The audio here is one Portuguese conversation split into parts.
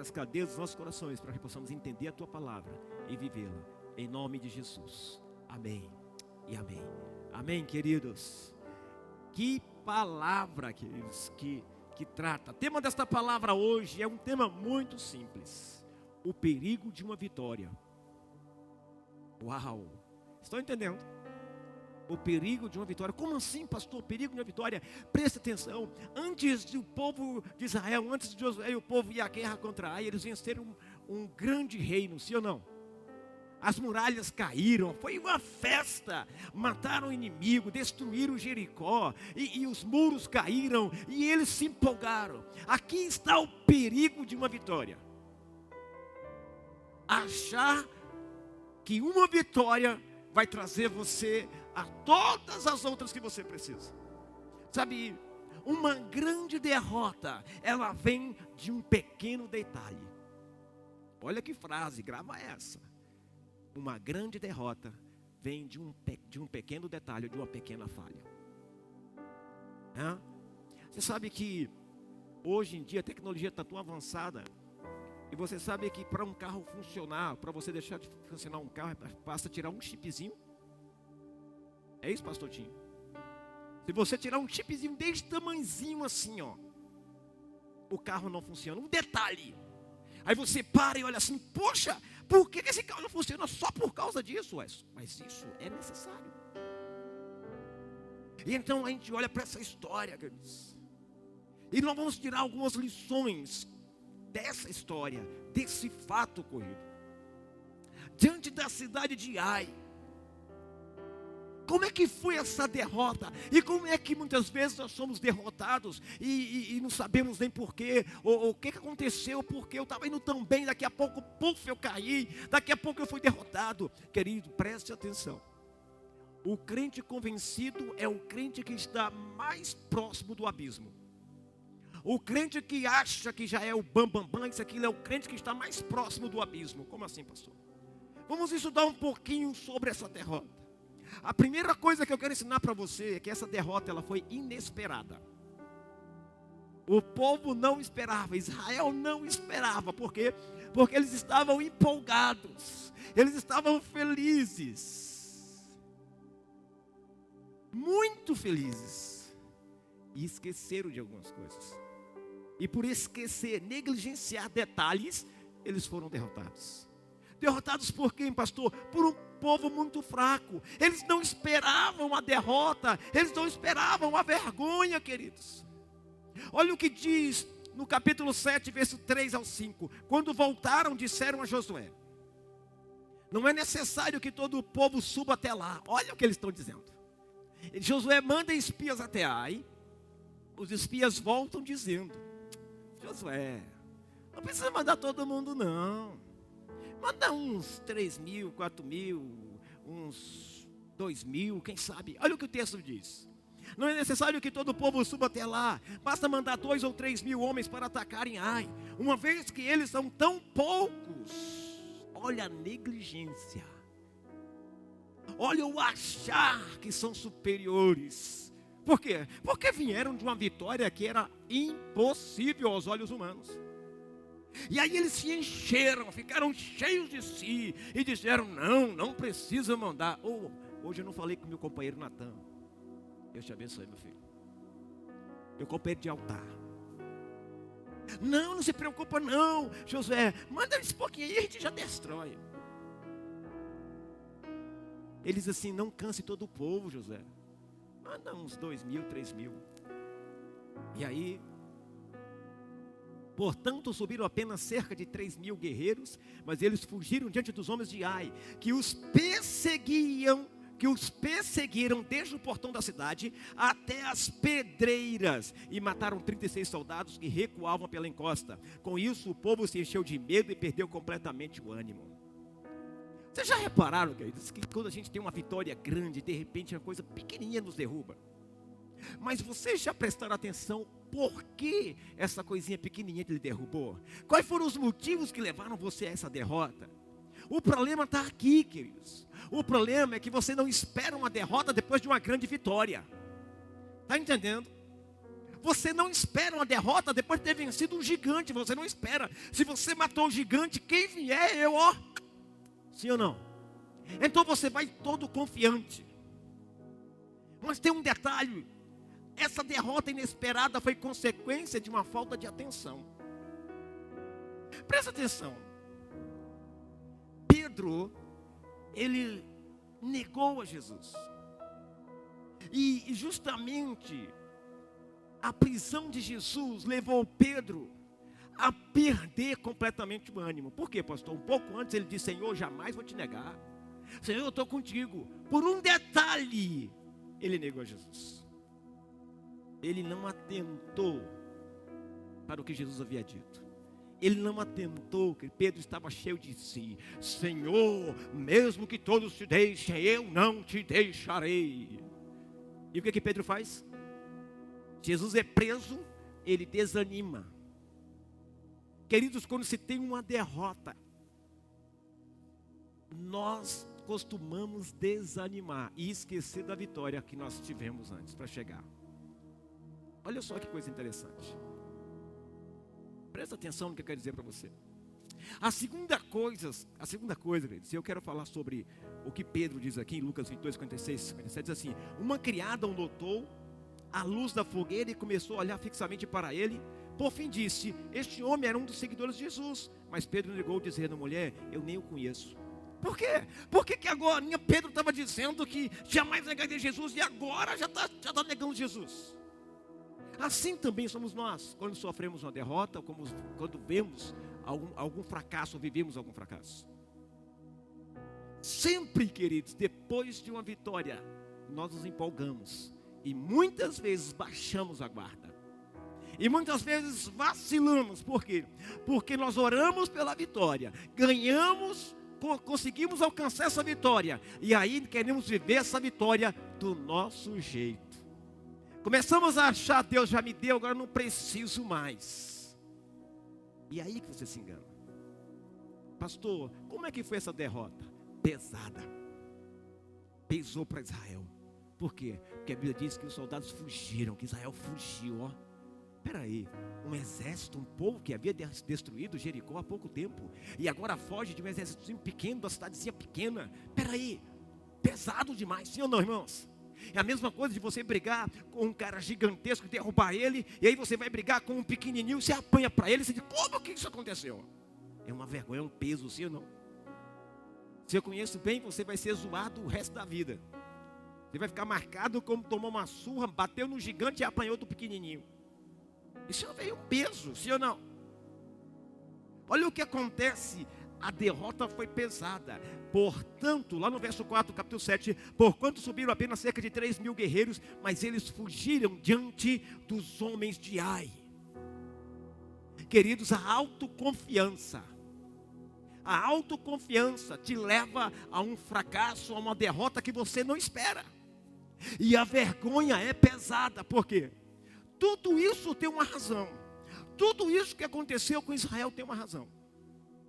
quebra as cadeias dos nossos corações, para que possamos entender a Tua palavra e vivê-la, em nome de Jesus. Amém e amém. Amém, queridos. Que palavra, queridos, que trata. O tema desta palavra hoje é um tema muito simples: o perigo de uma vitória. Uau! Estão entendendo? O perigo de uma vitória. Como assim, pastor? O perigo de uma vitória? Presta atenção. Antes do povo de Israel, antes de Josué e o povo ir à guerra contra Ai, eles venceram um grande reino, sim ou não? As muralhas caíram, foi uma festa. Mataram o inimigo, destruíram Jericó, e os muros caíram, e eles se empolgaram. Aqui está o perigo de uma vitória: achar que uma vitória vai trazer você a todas as outras que você precisa. Sabe, uma grande derrota, ela vem de um pequeno detalhe. Olha que frase, grava essa. Uma grande derrota vem de um pequeno detalhe, de uma pequena falha. Você sabe que hoje em dia a tecnologia está tão avançada, e você sabe que para um carro funcionar, para você deixar de funcionar um carro, basta tirar um chipzinho. É isso, pastor Tinho? Se você tirar um chipzinho desse tamanhozinho assim, ó, o carro não funciona. Um detalhe. Aí você para e olha assim: poxa, por que esse carro não funciona? Só por causa disso. Mas isso é necessário. E então a gente olha para essa história, queridos, e nós vamos tirar algumas lições dessa história, desse fato ocorrido diante da cidade de Ai. Como é que foi essa derrota? E como é que muitas vezes nós somos derrotados e não sabemos nem porquê, ou o que aconteceu, porque eu estava indo tão bem, daqui a pouco, puf, eu caí, daqui a pouco eu fui derrotado. Querido, preste atenção. O crente convencido é o crente que está mais próximo do abismo. O crente que acha que já é o bambambam, isso aqui é o crente que está mais próximo do abismo. Como assim, pastor? Vamos estudar um pouquinho sobre essa derrota. A primeira coisa que eu quero ensinar para você é que essa derrota, ela foi inesperada. O povo não esperava, Israel não esperava. Por quê? Porque eles estavam empolgados, eles estavam felizes, muito felizes, e esqueceram de algumas coisas. E por esquecer, negligenciar detalhes, eles foram derrotados. Derrotados por quem, pastor? Por um povo muito fraco. Eles não esperavam a derrota, eles não esperavam a vergonha, queridos. Olha o que diz no capítulo 7, verso 3 ao 5. Quando voltaram, disseram a Josué: não é necessário que todo o povo suba até lá. Olha o que eles estão dizendo. Josué manda espias até Ai. Os espias voltam dizendo: Josué, não precisa mandar todo mundo não. Manda uns 3.000, 4.000, uns 2.000, quem sabe. Olha o que o texto diz. Não é necessário que todo o povo suba até lá. Basta mandar 2 ou 3.000 homens para atacarem Ai. Uma vez que eles são tão poucos. Olha a negligência. Olha o achar que são superiores. Por quê? Porque vieram de uma vitória que era impossível aos olhos humanos. E aí eles se encheram, ficaram cheios de si e disseram: não precisa mandar. Hoje eu não falei com meu companheiro Natan. Deus te abençoe, meu filho. Meu companheiro de altar. Não se preocupa não, Josué, manda esse pouquinho aí, a gente já destrói. Eles assim: não canse todo o povo, Josué. Manda uns 2.000, 3.000. E aí, portanto, subiram apenas cerca de 3.000 guerreiros, mas eles fugiram diante dos homens de Ai, que os perseguiram desde o portão da cidade até as pedreiras, e mataram 36 soldados que recuavam pela encosta. Com isso, o povo se encheu de medo e perdeu completamente o ânimo. Vocês já repararam, queridos, que quando a gente tem uma vitória grande, de repente uma coisa pequenininha nos derruba? Mas vocês já prestaram atenção por que essa coisinha pequenininha lhe derrubou? Quais foram os motivos que levaram você a essa derrota? O problema está aqui, queridos. O problema é que você não espera uma derrota depois de uma grande vitória. Está entendendo? Você não espera uma derrota depois de ter vencido um gigante. Você não espera. Se você matou o gigante, quem vier, eu, ó. Sim ou não? Então você vai todo confiante. Mas tem um detalhe. Essa derrota inesperada foi consequência de uma falta de atenção. Presta atenção. Pedro, ele negou a Jesus. E justamente a prisão de Jesus levou Pedro a perder completamente o ânimo. Por quê, pastor? Um pouco antes ele disse: Senhor, jamais vou te negar. Senhor, eu estou contigo. Por um detalhe, ele negou a Jesus. Ele não atentou para o que Jesus havia dito. Ele não atentou que Pedro estava cheio de si. Senhor, mesmo que todos te deixem, eu não te deixarei. E o que Pedro faz? Jesus é preso, ele desanima. Queridos, quando se tem uma derrota, nós costumamos desanimar e esquecer da vitória que nós tivemos antes para chegar. Olha só que coisa interessante. Presta atenção no que eu quero dizer para você. A segunda coisa, queridos, eu quero falar sobre o que Pedro diz aqui em Lucas 22, 56, 57, diz assim: uma criada o notou à luz da fogueira e começou a olhar fixamente para ele. Por fim disse: este homem era um dos seguidores de Jesus. Mas Pedro negou, dizendo: mulher, eu nem o conheço. Por quê? Por que agora Pedro estava dizendo que jamais negaria Jesus e agora já está negando Jesus? Assim também somos nós, quando sofremos uma derrota, como quando vemos algum fracasso, ou vivemos algum fracasso. Sempre, queridos, depois de uma vitória, nós nos empolgamos e muitas vezes baixamos a guarda. E muitas vezes vacilamos. Por quê? Porque nós oramos pela vitória, ganhamos, conseguimos alcançar essa vitória, e aí queremos viver essa vitória do nosso jeito. Começamos a achar: Deus já me deu, agora não preciso mais. E aí que você se engana. Pastor, como é que foi essa derrota? Pesada. Pesou para Israel. Por quê? Porque a Bíblia diz que os soldados fugiram, que Israel fugiu, ó. Espera aí, um exército, um povo que havia destruído Jericó há pouco tempo, e agora foge de um exército pequeno, da cidadezinha pequena. Espera aí, pesado demais, sim ou não, irmãos? É a mesma coisa de você brigar com um cara gigantesco, derrubar ele, e aí você vai brigar com um pequenininho, você apanha para ele, você diz: como que isso aconteceu? É uma vergonha, é um peso, sim ou não? Se eu conheço bem, você vai ser zoado o resto da vida. Você vai ficar marcado como tomou uma surra, bateu no gigante e apanhou do pequenininho. Isso veio um peso, sim ou não? Olha o que acontece. A derrota foi pesada. Portanto, lá no verso 4, capítulo 7, porquanto subiram apenas cerca de 3.000 guerreiros, mas eles fugiram diante dos homens de Ai. Queridos, a autoconfiança te leva a um fracasso, a uma derrota que você não espera. E a vergonha é pesada. Por quê? Tudo isso tem uma razão. Tudo isso que aconteceu com Israel tem uma razão.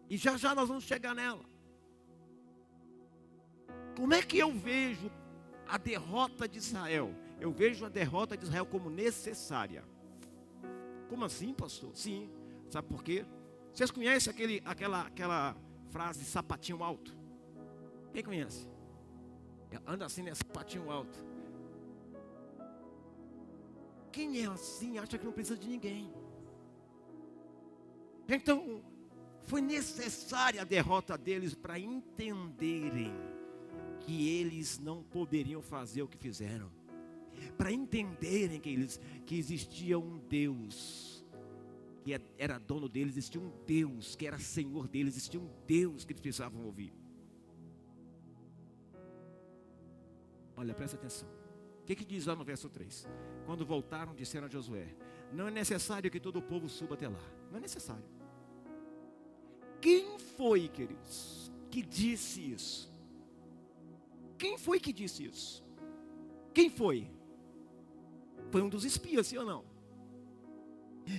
E já já nós vamos chegar nela. Como é que eu vejo a derrota de Israel? Eu vejo a derrota de Israel como necessária. Como assim, pastor? Sim. Sabe por quê? Vocês conhecem aquela frase sapatinho alto? Quem conhece? Anda assim, né? Sapatinho alto. Quem é assim acha que não precisa de ninguém. Então, foi necessária a derrota deles para entenderem que eles não poderiam fazer o que fizeram. Para entenderem que existia um Deus que era dono deles, existia um Deus que era Senhor deles, existia um Deus que eles precisavam ouvir. Olha, presta atenção. O que diz lá no verso 3? Quando voltaram, disseram a Josué: não é necessário que todo o povo suba até lá. Não é necessário. Quem foi, queridos, que disse isso? Quem foi que disse isso? Quem foi? Foi um dos espias, sim ou não?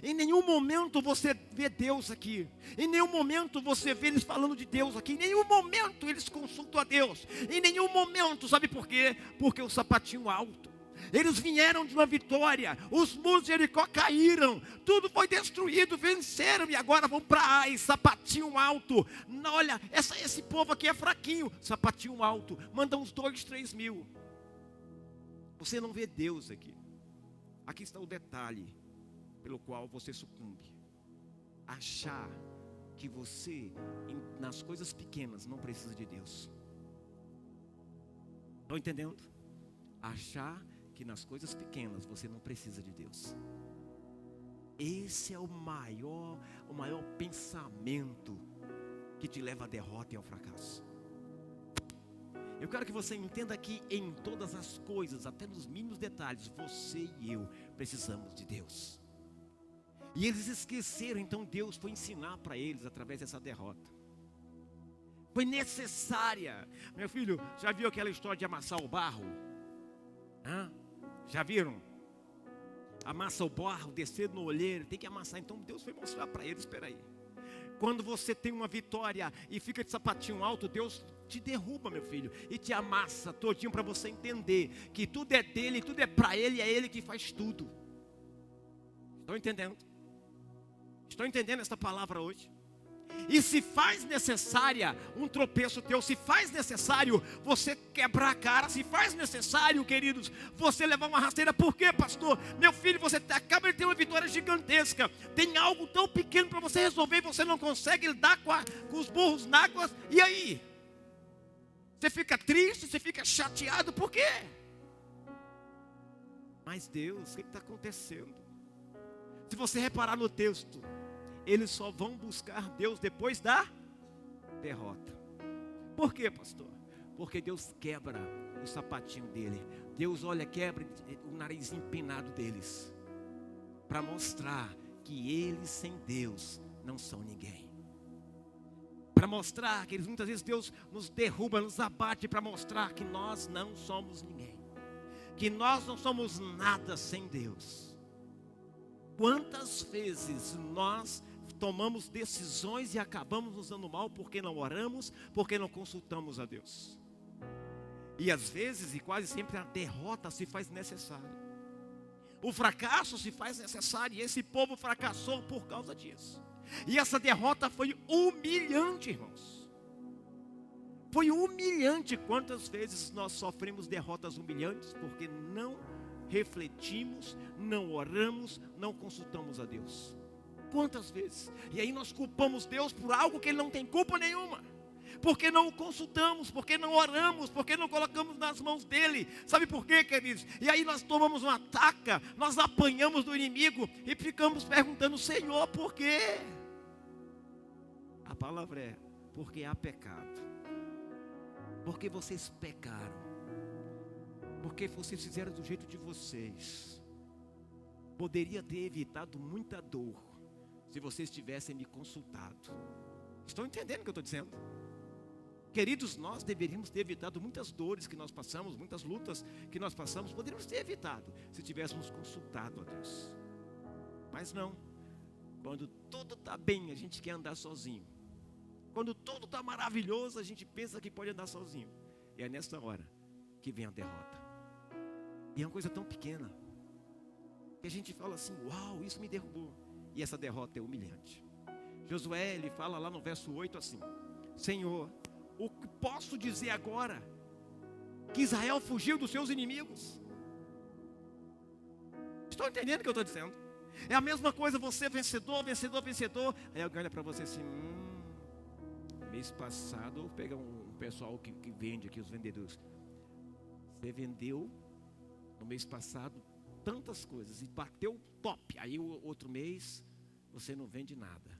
Em nenhum momento você vê Deus aqui. Em nenhum momento você vê eles falando de Deus aqui. Em nenhum momento eles consultam a Deus. Em nenhum momento, sabe por quê? Porque o sapatinho alto. Eles vieram de uma vitória, os muros de Jericó caíram, tudo foi destruído, venceram e agora vão para Ai, sapatinho alto. Olha, esse povo aqui é fraquinho, sapatinho alto, manda uns 2, 3 mil. Você não vê Deus aqui. Aqui está o detalhe pelo qual você sucumbe. Achar que você, nas coisas pequenas, não precisa de Deus. Estão entendendo? Achar que nas coisas pequenas você não precisa de Deus. Esse é o maior pensamento que te leva à derrota e ao fracasso. Eu quero que você entenda que em todas as coisas, até nos mínimos detalhes, você e eu precisamos de Deus. E eles esqueceram, então Deus foi ensinar para eles através dessa derrota. Foi necessária. Meu filho, já viu aquela história de amassar o barro? Já viram? Amassa o barro, descer no olheiro, tem que amassar. Então Deus foi mostrar para eles, espera aí. Quando você tem uma vitória e fica de sapatinho alto, Deus te derruba, meu filho, e te amassa todinho para você entender que tudo é dele, tudo é para ele, é ele que faz tudo. Estão entendendo? Estão entendendo esta palavra hoje? E se faz necessária um tropeço teu, se faz necessário você quebrar a cara, se faz necessário, queridos, você levar uma rasteira. Por quê, pastor? Meu filho, você acaba de ter uma vitória gigantesca, tem algo tão pequeno para você resolver e você não consegue lidar com os burros na água. E aí? Você fica triste, você fica chateado, por quê? Mas Deus, o que está acontecendo? Se você reparar no texto, eles só vão buscar Deus depois da derrota. Por quê, pastor? Porque Deus quebra o sapatinho dele. Deus, olha, quebra o nariz empinado deles, para mostrar que eles sem Deus não são ninguém. Para mostrar que muitas vezes Deus nos derruba, nos abate, para mostrar que nós não somos ninguém, que nós não somos nada sem Deus. Quantas vezes nós tomamos decisões e acabamos nos dando mal porque não oramos, porque não consultamos a Deus. E às vezes, e quase sempre, a derrota se faz necessária. O fracasso se faz necessário, e esse povo fracassou por causa disso. E essa derrota foi humilhante, irmãos. Foi humilhante. Quantas vezes nós sofremos derrotas humilhantes porque não refletimos, não oramos, não consultamos a Deus. Quantas vezes? E aí nós culpamos Deus por algo que Ele não tem culpa nenhuma. Porque não o consultamos, porque não oramos, porque não colocamos nas mãos dEle. Sabe por quê, queridos? E aí nós tomamos uma taca, nós apanhamos do inimigo e ficamos perguntando: Senhor, por quê? A palavra é: porque há pecado. Porque vocês pecaram. Porque vocês fizeram do jeito de vocês. Poderia ter evitado muita dor se vocês tivessem me consultado. Estão entendendo o que eu estou dizendo? Queridos, nós deveríamos ter evitado muitas dores que nós passamos, muitas lutas que nós passamos, poderíamos ter evitado se tivéssemos consultado a Deus. Mas não. Quando tudo está bem, a gente quer andar sozinho. Quando tudo está maravilhoso, a gente pensa que pode andar sozinho. E é nessa hora que vem a derrota. E é uma coisa tão pequena que a gente fala assim: uau, isso me derrubou. E essa derrota é humilhante. Josué, ele fala lá no verso 8 assim: Senhor, o que posso dizer agora? Que Israel fugiu dos seus inimigos. Estão entendendo o que eu estou dizendo? É a mesma coisa, você vencedor, vencedor, vencedor. Aí alguém olha para você assim: mês passado, vou pegar um pessoal que vende aqui, os vendedores. Você vendeu no mês passado tantas coisas e bateu top. Aí o outro mês você não vende nada.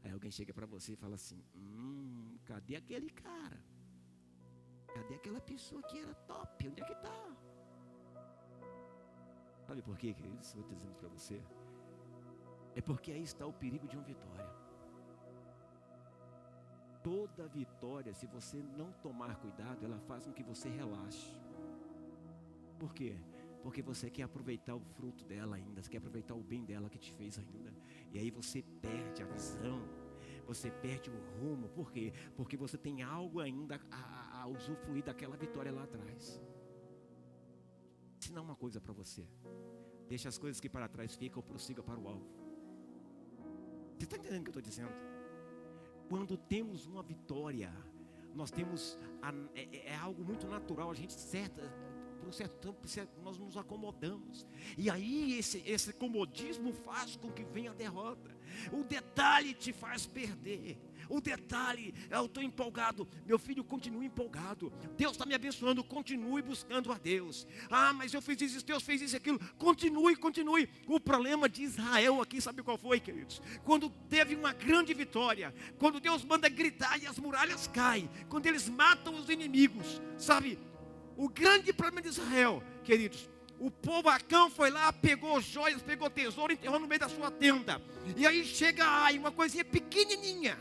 Aí alguém chega para você e fala assim: cadê aquele cara? Cadê aquela pessoa que era top? Onde é que está? Sabe por quê, queridos? Estou dizendo para você. É porque aí está o perigo de uma vitória. Toda vitória, se você não tomar cuidado, ela faz com que você relaxe. Por quê? Porque você quer aproveitar o fruto dela ainda, você quer aproveitar o bem dela que te fez ainda. E aí você perde a visão, você perde o rumo. Por quê? Porque você tem algo ainda a usufruir daquela vitória lá atrás. ensinar uma coisa para você. Deixa as coisas que para trás ficam, prossiga para o alvo. Você está entendendo o que eu estou dizendo? Quando temos uma vitória, nós temos, é algo muito natural, a gente por um certo tempo, nós nos acomodamos. E aí esse comodismo faz com que venha a derrota. O detalhe te faz perder. O detalhe, eu estou empolgado. Meu filho, continue empolgado. Deus está me abençoando, continue buscando a Deus. Ah, mas eu fiz isso, Deus fez isso e aquilo. Continue. O problema de Israel aqui, sabe qual foi, queridos? Quando teve uma grande vitória, quando Deus manda gritar e as muralhas caem, quando eles matam os inimigos, sabe? O grande problema de Israel, queridos, o povo Acã foi lá, pegou joias, pegou tesouro, enterrou no meio da sua tenda. E aí chega Ai, uma coisinha pequenininha,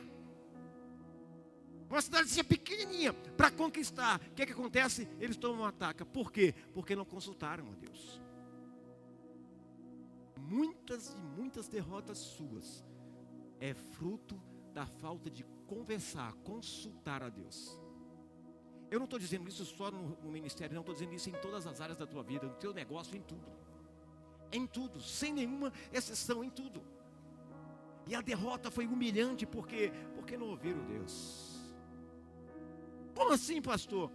uma cidadezinha pequenininha para conquistar. O que acontece? Eles tomam um ataque. Por quê? Porque não consultaram a Deus. Muitas e muitas derrotas suas é fruto da falta de consultar a Deus. Eu não estou dizendo isso só no ministério, não, estou dizendo isso em todas as áreas da tua vida, no teu negócio, em tudo. Em tudo, sem nenhuma exceção, em tudo. E a derrota foi humilhante, porque não ouviram Deus. Como assim, pastor?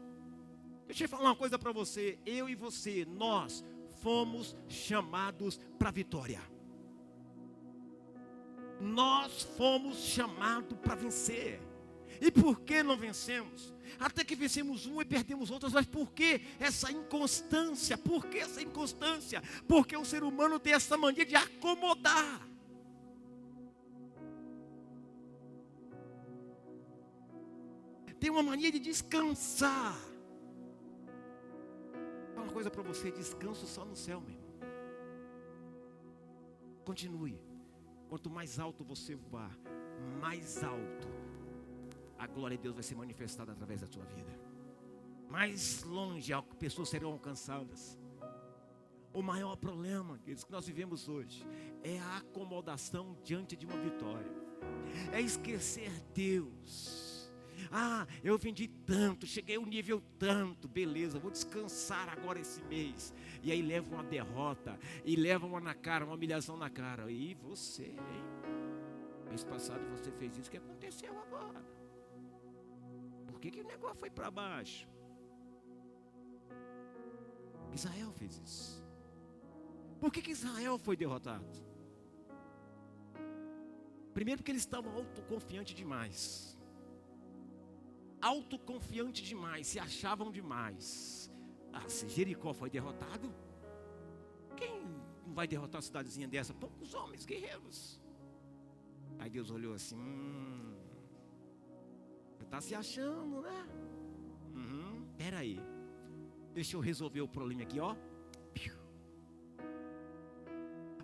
Deixa eu falar uma coisa para você. Eu e você, nós fomos chamados para a vitória. Nós fomos chamados para vencer. E por que não vencemos? Até que vencemos um e perdemos outras. Mas por que essa inconstância? Por que essa inconstância? Porque o ser humano tem essa mania de acomodar. Tem uma mania de descansar. Vou falar uma coisa para você: descanso só no céu, meu irmão. Continue. Quanto mais alto você voar, mais alto a glória de Deus vai ser manifestada através da tua vida. Mais longe pessoas serão alcançadas. O maior problema, queridos, que nós vivemos hoje é a acomodação diante de uma vitória. É esquecer Deus. Ah, eu vendi tanto, cheguei ao nível tanto, beleza, vou descansar agora esse mês. E aí leva uma derrota, e leva uma na cara, uma humilhação na cara. E você, hein? Mês passado você fez isso, o que aconteceu agora? Por que o negócio foi para baixo? Israel fez isso. Por que Israel foi derrotado? Primeiro porque eles estavam autoconfiantes demais. Autoconfiante demais, se achavam demais. Ah, se Jericó foi derrotado, quem não vai derrotar uma cidadezinha dessa? Poucos homens guerreiros. Aí Deus olhou assim: você está se achando, né? Peraí, deixa eu resolver o problema aqui, ó.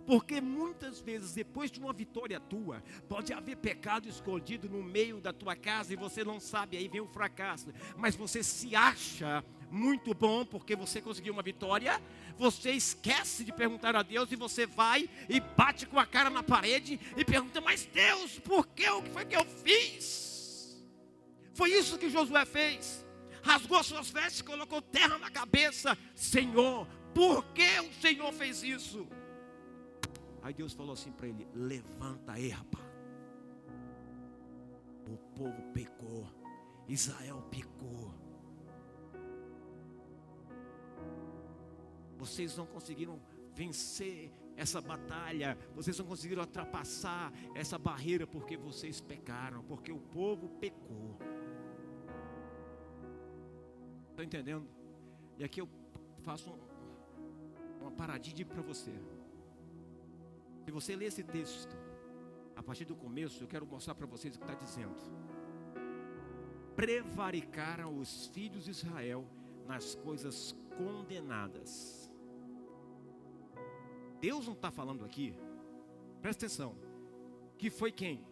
Porque muitas vezes, depois de uma vitória tua, pode haver pecado escondido no meio da tua casa e você não sabe, aí vem o fracasso. Mas você se acha muito bom porque você conseguiu uma vitória, você esquece de perguntar a Deus e você vai e bate com a cara na parede e pergunta: mas Deus, por que? O que foi que eu fiz? Foi isso que Josué fez. Rasgou suas vestes, colocou terra na cabeça. Senhor, por que o Senhor fez isso? Aí Deus falou assim para ele: levanta aí, rapaz. O povo pecou, Israel pecou. Vocês não conseguiram vencer essa batalha, vocês não conseguiram ultrapassar essa barreira porque vocês pecaram, porque o povo pecou. Está entendendo? E aqui eu faço uma paradinha para você. Se você ler esse texto, a partir do começo, eu quero mostrar para vocês o que está dizendo. Prevaricaram os filhos de Israel nas coisas condenadas. Deus não está falando aqui, presta atenção, que foi quem?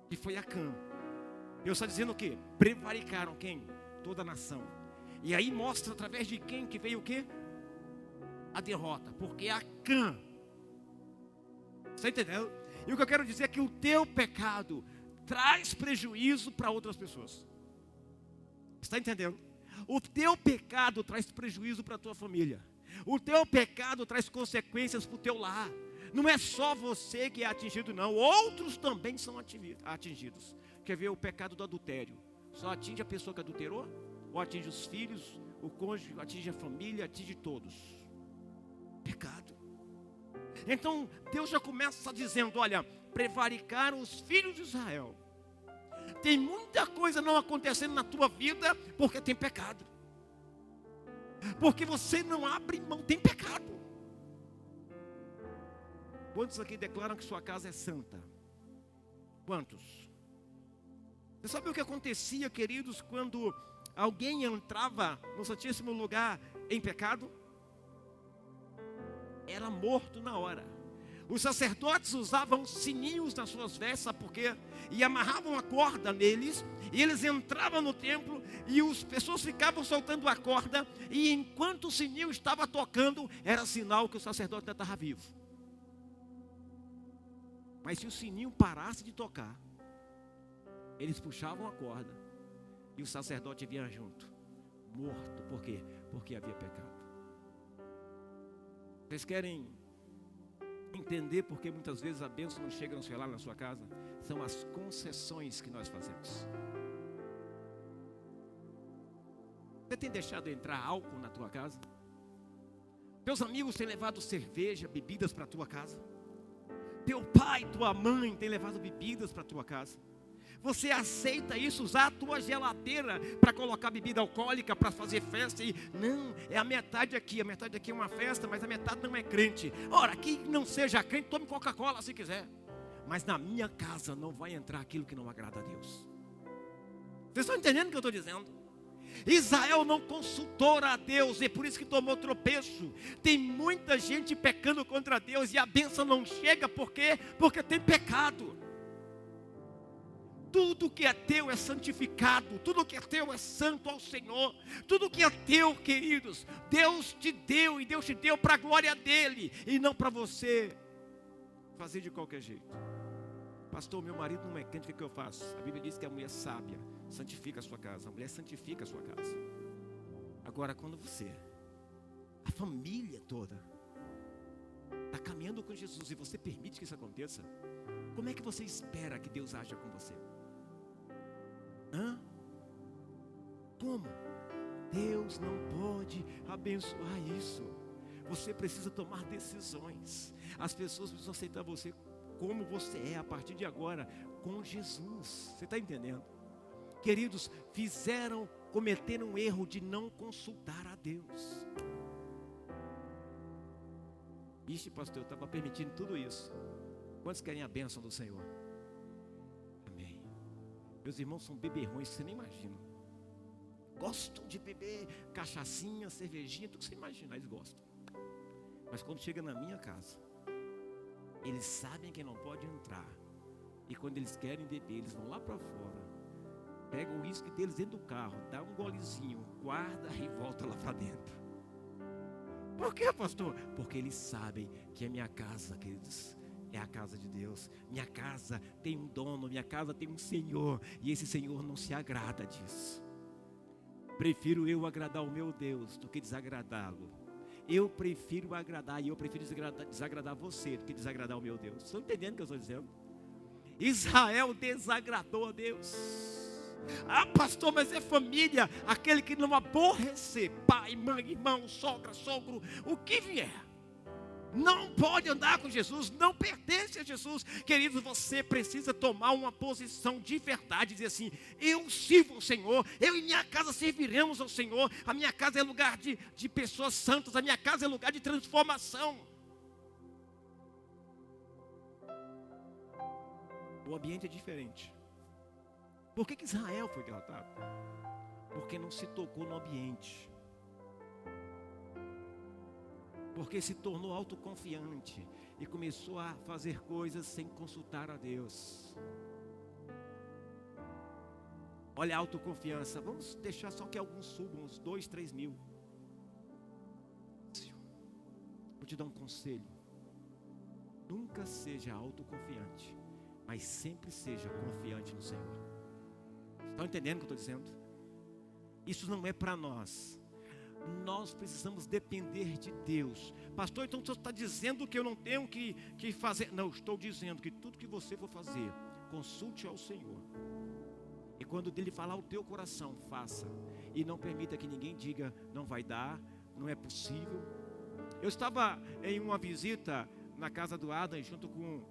Que foi Acã. Deus está dizendo o quê? Prevaricaram quem? Toda a nação. E aí mostra através de quem que veio o quê? A derrota. Porque Acã. Você entendeu? E o que eu quero dizer é que o teu pecado traz prejuízo para outras pessoas. Está entendendo? O teu pecado traz prejuízo para a tua família. O teu pecado traz consequências para o teu lar. Não é só você que é atingido, não. Outros também são atingidos. Quer ver o pecado do adultério? Só atinge a pessoa que adulterou? Ou atinge os filhos, o cônjuge, atinge a família, atinge todos? Pecado. Então Deus já começa dizendo: olha, prevaricaram os filhos de Israel. Tem muita coisa não acontecendo na tua vida porque tem pecado. Porque você não abre mão, tem pecado. Quantos aqui declaram que sua casa é santa? Quantos? Você sabe o que acontecia, queridos, quando alguém entrava no Santíssimo Lugar em pecado? Era morto na hora. Os sacerdotes usavam sininhos nas suas vestes, sabe por quê? E amarravam a corda neles, e eles entravam no templo, e as pessoas ficavam soltando a corda, e enquanto o sininho estava tocando, era sinal que o sacerdote ainda estava vivo. Mas se o sininho parasse de tocar, eles puxavam a corda, e o sacerdote vinha junto, morto. Por quê? Porque havia pecado. Vocês querem entender porque muitas vezes a bênção não chega no seu lar, na sua casa? São as concessões que nós fazemos. Você tem deixado entrar álcool na tua casa? Teus amigos têm levado cerveja, bebidas para a tua casa? Teu pai, tua mãe tem levado bebidas para a tua casa? Você aceita isso, usar a tua geladeira para colocar bebida alcoólica, para fazer festa? E não, é a metade aqui é uma festa, mas a metade não é crente. Ora, quem não seja crente, tome Coca-Cola se quiser. Mas na minha casa não vai entrar aquilo que não agrada a Deus. Vocês estão entendendo o que eu estou dizendo? Israel não consultou a Deus, e por isso que tomou tropeço. Tem muita gente pecando contra Deus e a bênção não chega, por quê? Porque tem pecado. Tudo que é teu é santificado, tudo que é teu é santo ao Senhor. Tudo que é teu, queridos, Deus te deu, e Deus te deu para a glória dEle, e não para você fazer de qualquer jeito. Pastor, meu marido não é crente, o que eu faço? A Bíblia diz que a mulher sábia santifica a sua casa, a mulher santifica a sua casa. Agora, quando você, a família toda, está caminhando com Jesus, e você permite que isso aconteça, como é que você espera que Deus haja com você? Como? Deus não pode abençoar isso. Você precisa tomar decisões. As pessoas precisam aceitar você como você é a partir de agora, com Jesus. Você está entendendo? Queridos, cometeram um erro de não consultar a Deus. Ixi, pastor, eu estava permitindo tudo isso. Quantos querem a bênção do Senhor? Amém. Meus irmãos são beberrões, você nem imagina. Gostam de beber cachaçinha, cervejinha, tudo que você imagina, eles gostam. Mas quando chega na minha casa, eles sabem que não pode entrar. E quando eles querem beber, eles vão lá para fora, pegam o uísque deles dentro do carro, dá um golezinho, guarda e volta lá para dentro. Por quê, pastor? Porque eles sabem que a minha casa, queridos, é a casa de Deus. Minha casa tem um dono, minha casa tem um Senhor, e esse Senhor não se agrada disso. Prefiro eu agradar o meu Deus do que desagradá-lo. Eu prefiro agradar, e eu prefiro desagradar você do que desagradar o meu Deus. Estão entendendo o que eu estou dizendo? Israel desagradou a Deus. Ah, pastor, mas é família. Aquele que não aborrecer pai, mãe, irmão, sogra, sogro, o que vier, não pode andar com Jesus, não pertence a Jesus. Queridos, você precisa tomar uma posição de verdade, dizer assim: eu sirvo ao Senhor, eu e minha casa serviremos ao Senhor. A minha casa é lugar de pessoas santas, a minha casa é lugar de transformação. O ambiente é diferente. Por que Israel foi derrotado? Porque não se tocou no ambiente. Porque se tornou autoconfiante e começou a fazer coisas sem consultar a Deus. Olha a autoconfiança. Vamos deixar só que alguns subam, uns 2, 3 mil. Vou te dar um conselho. Nunca seja autoconfiante, mas sempre seja confiante no Senhor. Estão entendendo o que eu estou dizendo? Isso não é para nós. Nós precisamos depender de Deus. Pastor, então você está dizendo que eu não tenho que fazer? Não, estou dizendo que tudo que você for fazer, consulte ao Senhor. E quando Ele falar ao teu coração, faça. E não permita que ninguém diga, não vai dar, não é possível. Eu estava em uma visita na casa do Adam, junto com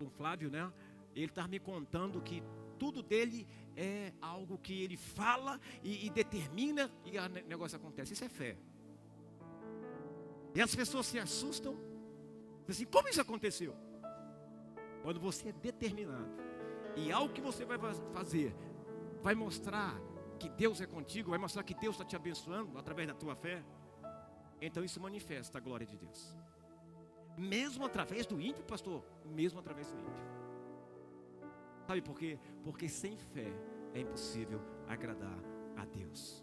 o Flávio, né? Ele estava me contando que tudo dele é algo que ele fala e determina, e o negócio acontece. Isso é fé. E as pessoas se assustam, assim, como isso aconteceu? Quando você é determinado, e algo que você vai fazer, vai mostrar que Deus é contigo, vai mostrar que Deus está te abençoando através da tua fé, então isso manifesta a glória de Deus. Mesmo através do ímpio, pastor, mesmo através do ímpio. Sabe por quê? Porque sem fé é impossível agradar a Deus.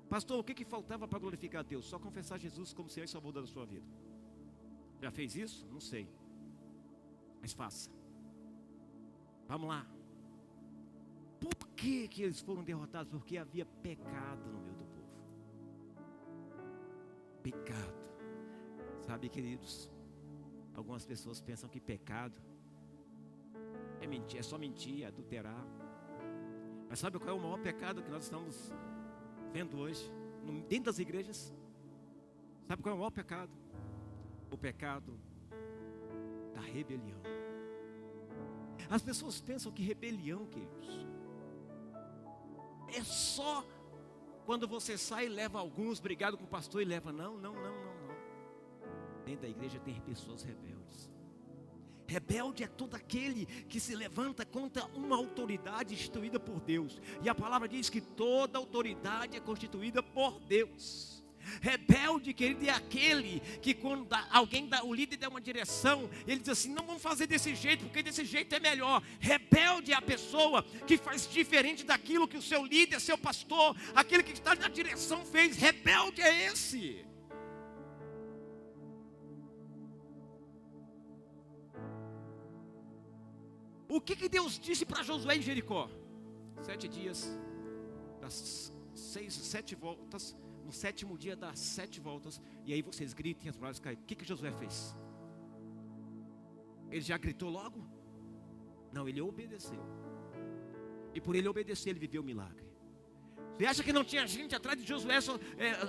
Pastor, o que faltava para glorificar a Deus? Só confessar Jesus como Senhor e Salvador da sua vida. Já fez isso? Não sei. Mas faça. Vamos lá. Por que eles foram derrotados? Porque havia pecado no meio do povo. Pecado. Sabe, queridos, algumas pessoas pensam que pecado é mentir, é só mentir, é adulterar. Mas sabe qual é o maior pecado que nós estamos vendo hoje, dentro das igrejas? Sabe qual é o maior pecado? O pecado da rebelião. As pessoas pensam que rebelião, queridos, é só quando você sai e leva alguns, brigado com o pastor e leva. Não. Dentro da igreja tem pessoas rebeldes. Rebelde é todo aquele que se levanta contra uma autoridade instituída por Deus. E a palavra diz que toda autoridade é constituída por Deus. Rebelde, querido, é aquele que quando o líder dá uma direção, ele diz assim, não vamos fazer desse jeito, porque desse jeito é melhor. Rebelde é a pessoa que faz diferente daquilo que o seu líder, seu pastor, aquele que está na direção fez. Rebelde é esse. O que Deus disse para Josué em Jericó? 7 dias, das 7 voltas, no 7º dia das 7 voltas, e aí vocês gritem e as palavras caem. O que Josué fez? Ele já gritou logo? Não, ele obedeceu. E por ele obedecer, ele viveu o milagre. Você acha que não tinha gente atrás de Josué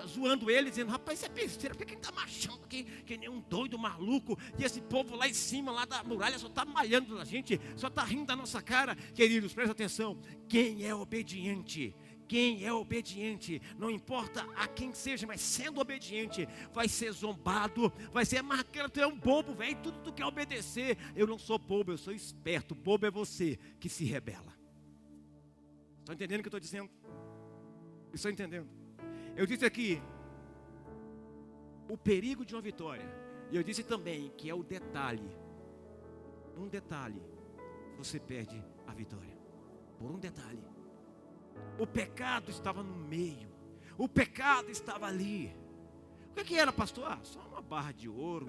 zoando ele, dizendo, rapaz, isso é besteira, por que ele está marchando aqui, que nem um doido maluco, e esse povo lá em cima, lá da muralha, só está malhando na gente, só está rindo da nossa cara. Queridos, presta atenção, quem é obediente, não importa a quem seja, mas sendo obediente, vai ser zombado, vai ser, mas tu é um bobo, velho, tudo tu quer obedecer. Eu não sou bobo, eu sou esperto. Bobo é você que se rebela. Estão entendendo o que eu estou dizendo? Estão entendendo? Eu disse aqui o perigo de uma vitória. E eu disse também que é o detalhe. Um detalhe, você perde a vitória. Por um detalhe. O pecado estava no meio. O pecado estava ali. O que era, pastor? Só uma barra de ouro,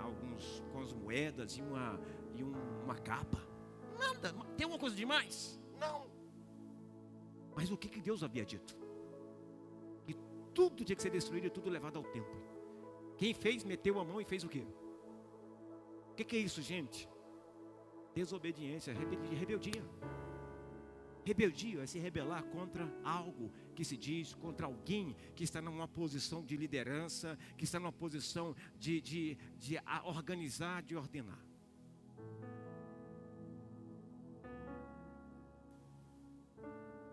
algumas moedas e uma capa. Nada. Tem alguma coisa demais? Não. Mas o que Deus havia dito? Que tudo tinha que ser destruído e tudo levado ao templo. Quem fez, meteu a mão e fez o quê? O que é isso, gente? Desobediência, rebeldia. Rebeldia é se rebelar contra algo que se diz, contra alguém que está numa posição de liderança, que está numa posição de organizar, de ordenar.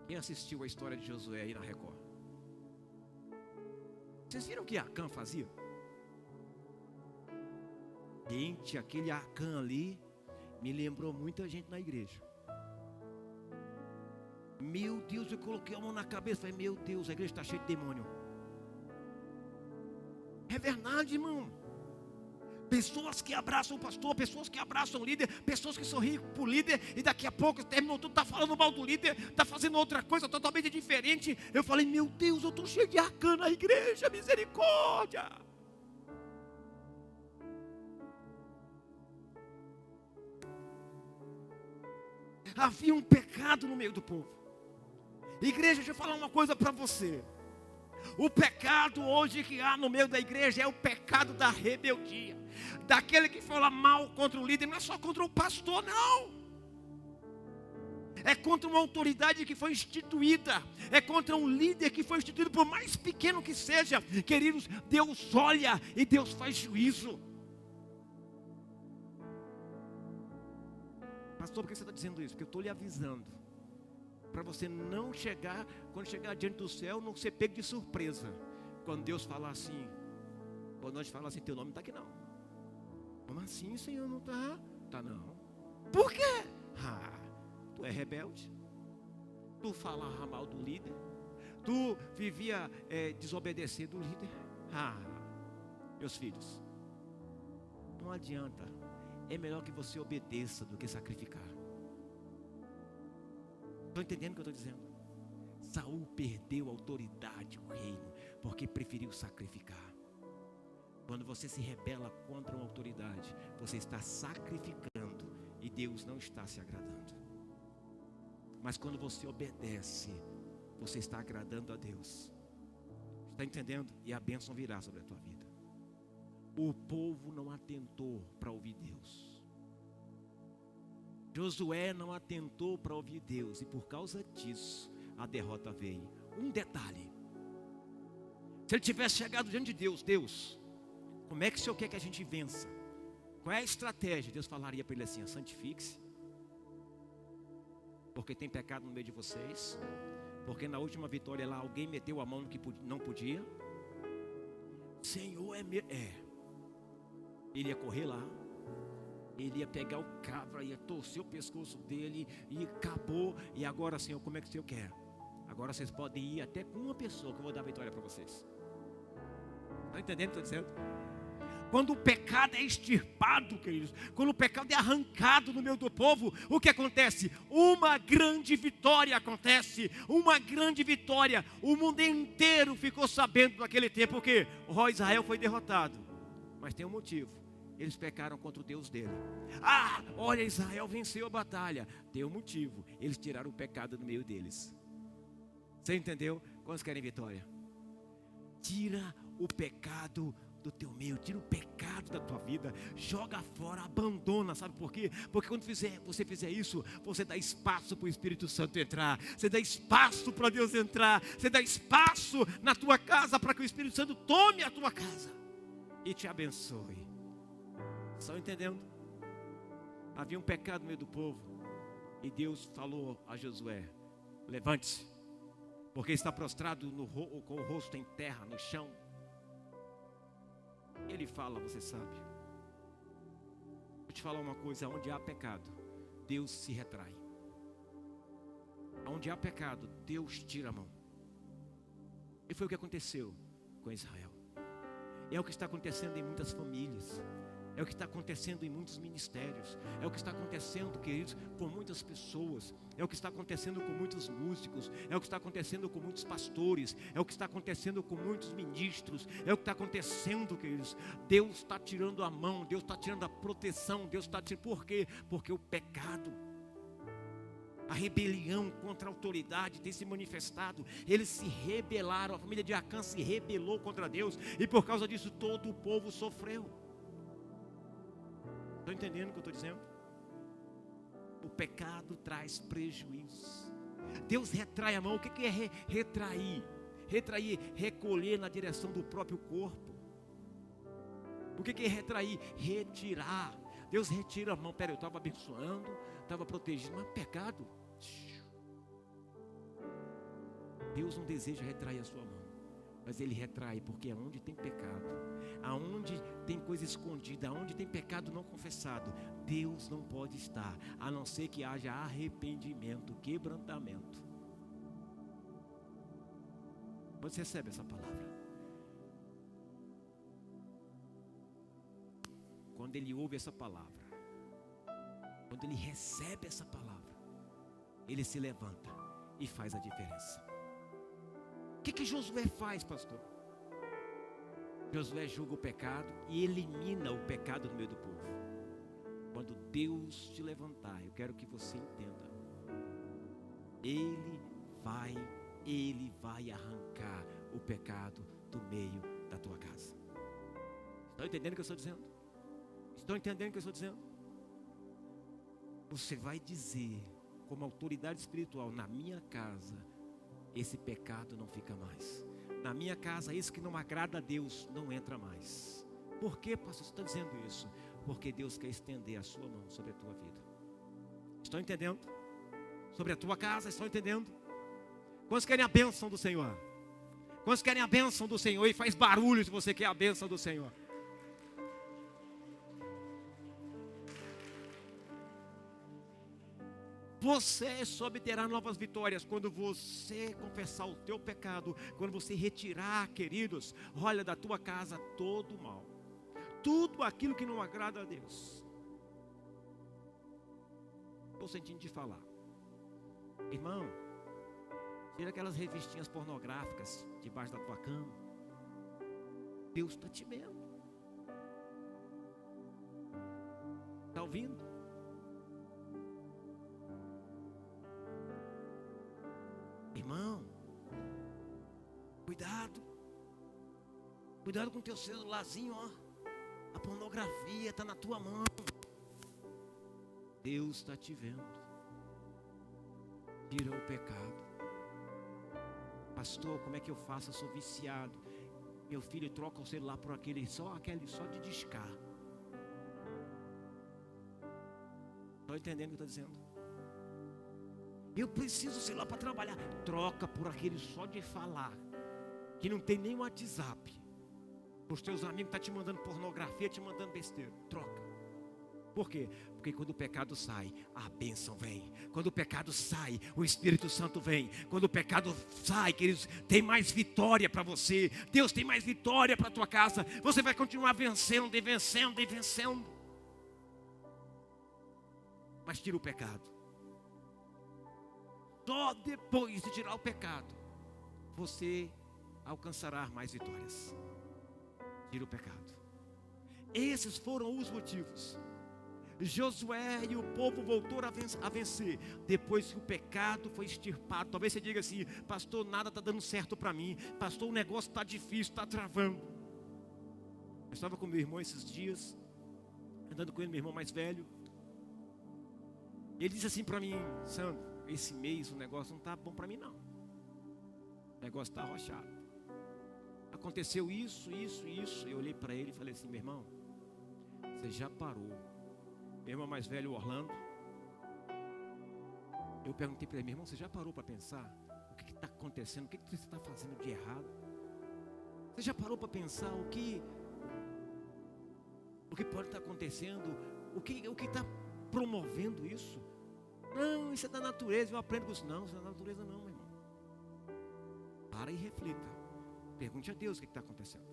Quem assistiu a história de Josué aí na Record? Vocês viram o que Acã fazia? Gente, aquele Acã ali me lembrou muita gente na igreja. Meu Deus, eu coloquei a mão na cabeça, falei, meu Deus, a igreja está cheia de demônio. É verdade, irmão. Pessoas que abraçam o pastor, pessoas que abraçam o líder, pessoas que sorriem para o líder e daqui a pouco terminou tudo, está falando mal do líder, está fazendo outra coisa totalmente diferente. Eu falei, meu Deus, eu estou cheio de Acã na igreja, misericórdia. Havia um pecado no meio do povo. Igreja, deixa eu falar uma coisa para você. O pecado hoje que há no meio da igreja é o pecado da rebeldia, daquele que fala mal contra o líder. Não é só contra o pastor, não. É contra uma autoridade que foi instituída. É contra um líder que foi instituído, por mais pequeno que seja. Queridos, Deus olha e Deus faz juízo. Pastor, por que você está dizendo isso? Porque eu estou lhe avisando, para você não chegar, quando chegar diante do céu, não ser pego de surpresa. Quando Deus falar assim, quando nós falar assim, teu nome não está aqui não. Como assim, Senhor, não está? Está não. Por quê? Tu é rebelde. Tu falava mal do líder. Tu vivia desobedecendo o líder. Meus filhos, não adianta. É melhor que você obedeça do que sacrificar. Estão entendendo o que eu estou dizendo? Saul perdeu a autoridade, o reino, porque preferiu sacrificar. Quando você se rebela contra uma autoridade, você está sacrificando e Deus não está se agradando. Mas quando você obedece, você está agradando a Deus. Está entendendo? E a bênção virá sobre a tua vida. O povo não atentou para ouvir Deus. Josué não atentou para ouvir Deus. E por causa disso, a derrota veio. Um detalhe. Se ele tivesse chegado diante de Deus, Deus, como é que o Senhor quer que a gente vença? Qual é a estratégia? Deus falaria para ele assim: santifique-se, porque tem pecado no meio de vocês. Porque na última vitória lá, alguém meteu a mão no que não podia. Senhor, ele ia correr lá, ele ia pegar o cabra, ia torcer o pescoço dele, e acabou. E agora, Senhor, como é que o Senhor quer? Agora vocês podem ir até com uma pessoa, que eu vou dar a vitória para vocês. Estão entendendo o que eu estou dizendo? Quando o pecado é extirpado, queridos, quando o pecado é arrancado no meio do povo, o que acontece? Uma grande vitória acontece, uma grande vitória. O mundo inteiro ficou sabendo naquele tempo, porque o Israel foi derrotado. Mas tem um motivo: eles pecaram contra o Deus dele. Olha, Israel venceu a batalha. Tem um motivo: eles tiraram o pecado do meio deles. Você entendeu? Quantos querem vitória? Tira o pecado do teu meio, tira o pecado da tua vida, joga fora, abandona. Sabe por quê? Porque quando você fizer isso, você dá espaço para o Espírito Santo entrar, você dá espaço para Deus entrar, você dá espaço na tua casa para que o Espírito Santo tome a tua casa e te abençoe. Estão entendendo? Havia um pecado no meio do povo, e Deus falou a Josué: levante-se, porque está prostrado com o rosto em terra, no chão. Ele fala, você sabe. Vou te falar uma coisa: onde há pecado, Deus se retrai. Onde há pecado, Deus tira a mão. E foi o que aconteceu com Israel. É o que está acontecendo em muitas famílias. É o que está acontecendo em muitos ministérios. É o que está acontecendo, queridos, com muitas pessoas. É o que está acontecendo com muitos músicos. É o que está acontecendo com muitos pastores. É o que está acontecendo com muitos ministros. É o que está acontecendo, queridos. Deus está tirando a mão. Deus está tirando a proteção. Deus está tirando. Por quê? Porque o pecado, a rebelião contra a autoridade tem se manifestado. Eles se rebelaram. A família de Acã se rebelou contra Deus. E por causa disso todo o povo sofreu. Estão entendendo o que eu estou dizendo? O pecado traz prejuízo. Deus retrai a mão. O que é retrair? Retrair, recolher na direção do próprio corpo. O que é retrair? Retirar. Deus retira a mão. Pera, eu estava abençoando, estava protegendo, mas pecado. Deus não deseja retrair a sua mão, mas Ele retrai, porque aonde tem pecado, aonde tem coisa escondida, aonde tem pecado não confessado, Deus não pode estar, a não ser que haja arrependimento, quebrantamento. Você recebe essa palavra? Quando ele ouve essa palavra, quando ele recebe essa palavra, ele se levanta e faz a diferença. O que Josué faz, pastor? Josué julga o pecado e elimina o pecado no meio do povo. Quando Deus te levantar, eu quero que você entenda, Ele vai arrancar o pecado do meio da tua casa. Estão entendendo o que eu estou dizendo? Estão entendendo o que eu estou dizendo? Você vai dizer, como autoridade espiritual, na minha casa, esse pecado não fica mais. Na minha casa, isso que não agrada a Deus, não entra mais. Por que, pastor, você está dizendo isso? Porque Deus quer estender a sua mão sobre a tua vida. Estão entendendo? Sobre a tua casa, estão entendendo? Quantos querem a bênção do Senhor? Quantos querem a bênção do Senhor? E faz barulho se você quer a bênção do Senhor. Você só obterá novas vitórias quando você confessar o teu pecado, quando você retirar, queridos, olha da tua casa todo o mal, tudo aquilo que não agrada a Deus. Estou sentindo de falar, irmão, tira aquelas revistinhas pornográficas debaixo da tua cama. Deus está te vendo. Está ouvindo? Irmão, cuidado. Cuidado com o teu celularzinho, ó. A pornografia está na tua mão. Deus está te vendo. Tira o pecado. Pastor, como é que eu faço? Eu sou viciado. Meu filho troca o celular por aquele só de discar. Estão entendendo o que eu estou dizendo? Eu preciso, sei lá, para trabalhar. Troca por aquele só de falar, que não tem nem um WhatsApp. Os teus amigos estão te mandando pornografia, te mandando besteira. Troca. Por quê? Porque quando o pecado sai, a bênção vem. Quando o pecado sai, o Espírito Santo vem. Quando o pecado sai, queridos, tem mais vitória para você. Deus tem mais vitória para a tua casa. Você vai continuar vencendo e vencendo e vencendo. Mas tira o pecado. Só depois de tirar o pecado, você alcançará mais vitórias. Tira o pecado. Esses foram os motivos. Josué e o povo voltou a vencer depois que o pecado foi extirpado. Talvez você diga assim: pastor, nada está dando certo para mim. Pastor, o negócio está difícil, está travando. Eu estava com meu irmão esses dias, andando com ele, meu irmão mais velho. Ele disse assim para mim: Sandro, esse mês o negócio não está bom para mim não. O negócio está arrochado. Aconteceu isso. Eu olhei para ele e falei assim: meu irmão, você já parou? Meu irmão mais velho, Orlando. Eu perguntei para ele: meu irmão, você já parou para pensar o que está acontecendo? O que você está fazendo de errado? Você já parou para pensar o que pode estar acontecendo? O que está promovendo isso? Não, isso é da natureza, eu aprendo com isso. Não, isso é da natureza não, meu irmão. Para e reflita. Pergunte a Deus o que está acontecendo.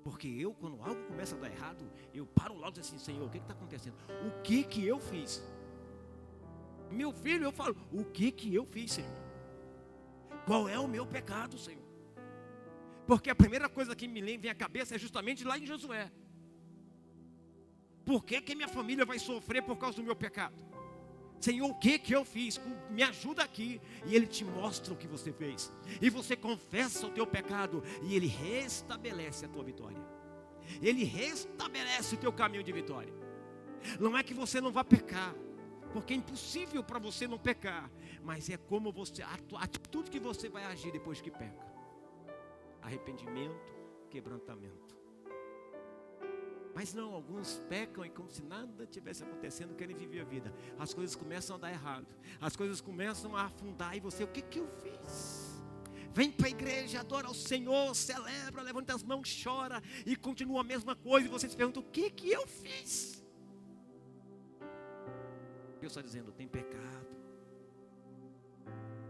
Porque eu, quando algo começa a dar errado, eu paro logo e digo assim: Senhor, o que está acontecendo? O que eu fiz? Meu filho, eu falo: o que eu fiz, Senhor? Qual é o meu pecado, Senhor? Porque a primeira coisa que me vem à cabeça é justamente lá em Josué. Por que minha família vai sofrer por causa do meu pecado? Senhor, o que eu fiz? Me ajuda aqui. E Ele te mostra o que você fez. E você confessa o teu pecado. E Ele restabelece a tua vitória. Ele restabelece o teu caminho de vitória. Não é que você não vá pecar, porque é impossível para você não pecar. Mas é como você, a atitude que você vai agir depois que peca. Arrependimento, quebrantamento. Mas não, alguns pecam e como se nada tivesse acontecendo, querem viver a vida. As coisas começam a dar errado. As coisas começam a afundar. E você, o que eu fiz? Vem para a igreja, adora ao Senhor, celebra, levanta as mãos, chora. E continua a mesma coisa. E você se pergunta: o que eu fiz? Deus está dizendo: tem pecado.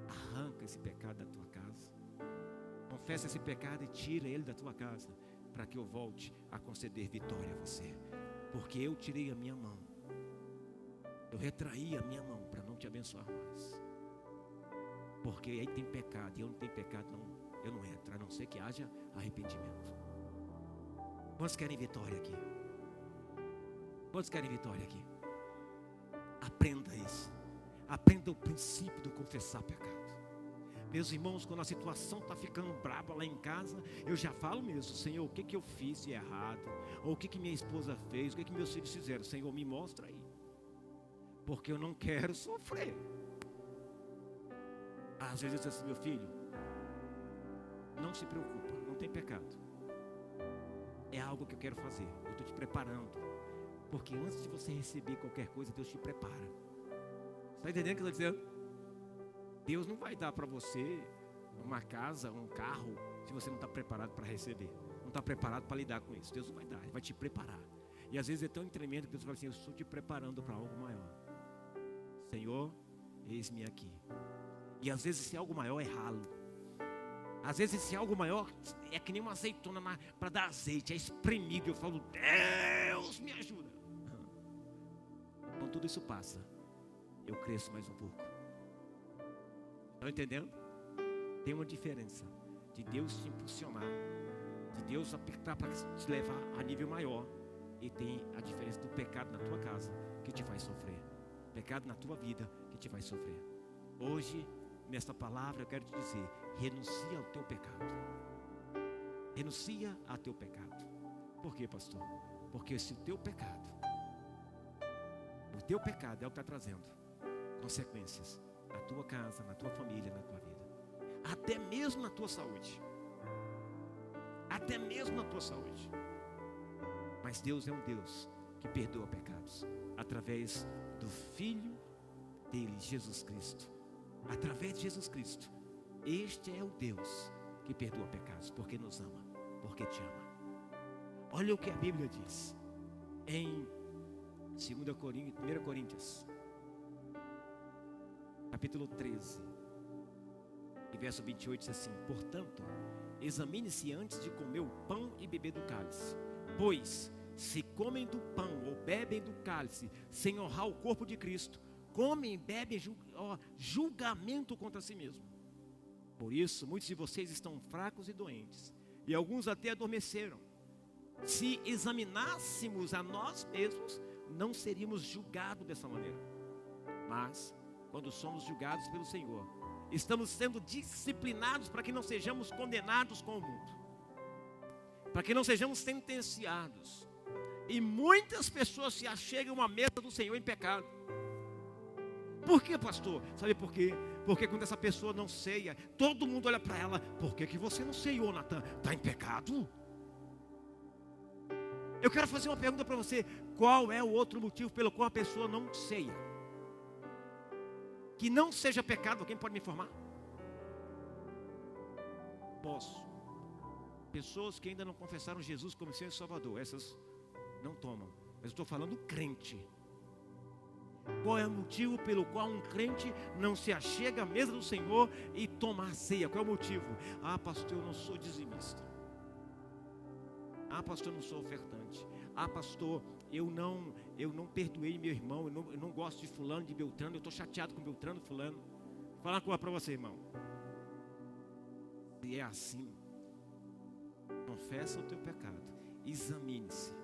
Arranca esse pecado da tua casa. Confessa esse pecado e tira ele da tua casa, para que eu volte a conceder vitória a você. Porque eu tirei a minha mão. Eu retraí a minha mão para não te abençoar mais. Porque aí tem pecado, e eu não tenho pecado, eu não entro, a não ser que haja arrependimento. Quantos querem vitória aqui? Quantos querem vitória aqui? Aprenda isso. Aprenda o princípio do confessar pecado. Meus irmãos, quando a situação está ficando braba lá em casa, eu já falo mesmo: Senhor, o que que eu fiz de errado? Ou o que que minha esposa fez? O que que meus filhos fizeram? Senhor, me mostra aí, porque eu não quero sofrer. Às vezes eu digo assim: meu filho, não se preocupa, não tem pecado. É algo que eu quero fazer, eu estou te preparando. Porque antes de você receber qualquer coisa, Deus te prepara. Está entendendo o que eu estou dizendo? Deus não vai dar para você uma casa, um carro, se você não está preparado para receber. Não está preparado para lidar com isso. Deus não vai dar, Ele vai te preparar. E às vezes é tão tremendo que Deus fala assim: eu estou te preparando para algo maior. Senhor, eis-me aqui. E às vezes esse algo maior é ralo. Às vezes esse algo maior é que nem uma azeitona para dar azeite, é espremido. Eu falo: Deus me ajuda. Quando tudo isso passa, eu cresço mais um pouco. Estão entendendo? Tem uma diferença de Deus te impulsionar, de Deus apertar para te levar a nível maior. E tem a diferença do pecado na tua casa que te faz sofrer, pecado na tua vida que te faz sofrer. Hoje, nesta palavra, eu quero te dizer: renuncia ao teu pecado. Renuncia ao teu pecado. Por quê, pastor? Porque se o teu pecado é o que está trazendo consequências na tua casa, na tua família, na tua vida, até mesmo na tua saúde. Até mesmo na tua saúde. Mas Deus é um Deus que perdoa pecados através do Filho dele, Jesus Cristo. Através de Jesus Cristo. Este é o Deus que perdoa pecados, porque nos ama, porque te ama. Olha o que a Bíblia diz em 1 Coríntios capítulo 13 e verso 28, diz assim: portanto, examine-se antes de comer o pão e beber do cálice, pois se comem do pão ou bebem do cálice sem honrar o corpo de Cristo, comem e bebem julgamento contra si mesmo. Por isso, muitos de vocês estão fracos e doentes, e alguns até adormeceram. Se examinássemos a nós mesmos, não seríamos julgados dessa maneira. Mas, quando somos julgados pelo Senhor, estamos sendo disciplinados para que não sejamos condenados com o mundo, para que não sejamos sentenciados. E muitas pessoas se achegam à mesa do Senhor em pecado. Por quê, pastor? Sabe por quê? Porque quando essa pessoa não ceia, todo mundo olha para ela: por que você não ceiou, Natan? Está em pecado? Eu quero fazer uma pergunta para você: qual é o outro motivo pelo qual a pessoa não ceia? Que não seja pecado, alguém pode me informar? Posso. Pessoas que ainda não confessaram Jesus como Senhor e Salvador, essas não tomam. Mas eu estou falando crente. Qual é o motivo pelo qual um crente não se achega à mesa do Senhor e toma a ceia? Qual é o motivo? Ah, pastor, eu não sou dizimista. Ah, pastor, eu não sou ofertante. Ah, pastor, eu não perdoei meu irmão. Eu não gosto de fulano, de Beltrano. Eu estou chateado com Beltrano, fulano. Vou falar uma coisa para você, irmão. Se é assim, confessa o teu pecado, examine-se,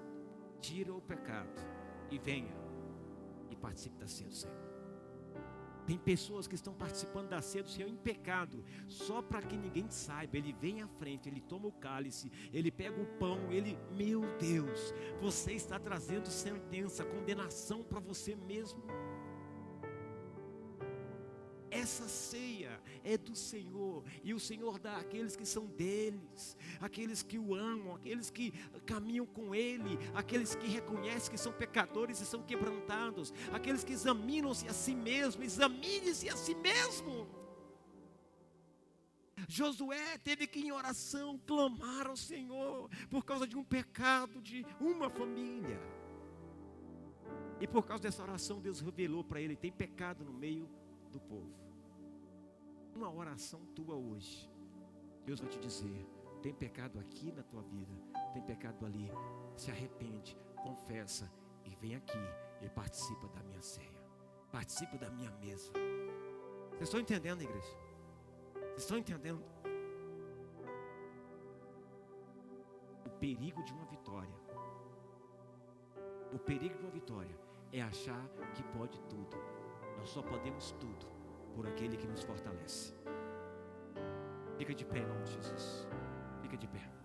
tira o pecado e venha e participe da ceia do Senhor. Tem pessoas que estão participando da ceia do Senhor em pecado, só para que ninguém saiba. Ele vem à frente, ele toma o cálice, ele pega o pão, meu Deus, você está trazendo sentença, condenação para você mesmo. Essa ceia é do Senhor, e o Senhor dá àqueles que são deles, aqueles que o amam, aqueles que caminham com Ele, aqueles que reconhecem que são pecadores e são quebrantados, aqueles que examinam-se a si mesmo. Examine-se a si mesmo. Josué teve que, em oração, clamar ao Senhor por causa de um pecado de uma família, e por causa dessa oração Deus revelou para ele: tem pecado no meio do povo. Uma oração tua hoje, Deus vai te dizer: tem pecado aqui na tua vida, tem pecado ali. Se arrepende, confessa e vem aqui e participa da minha ceia, participa da minha mesa. Vocês estão entendendo, igreja? Vocês estão entendendo? O perigo de uma vitória, o perigo de uma vitória é achar que pode tudo. Nós só podemos tudo por aquele que nos fortalece. Fica de pé em nome de Jesus. Fica de pé.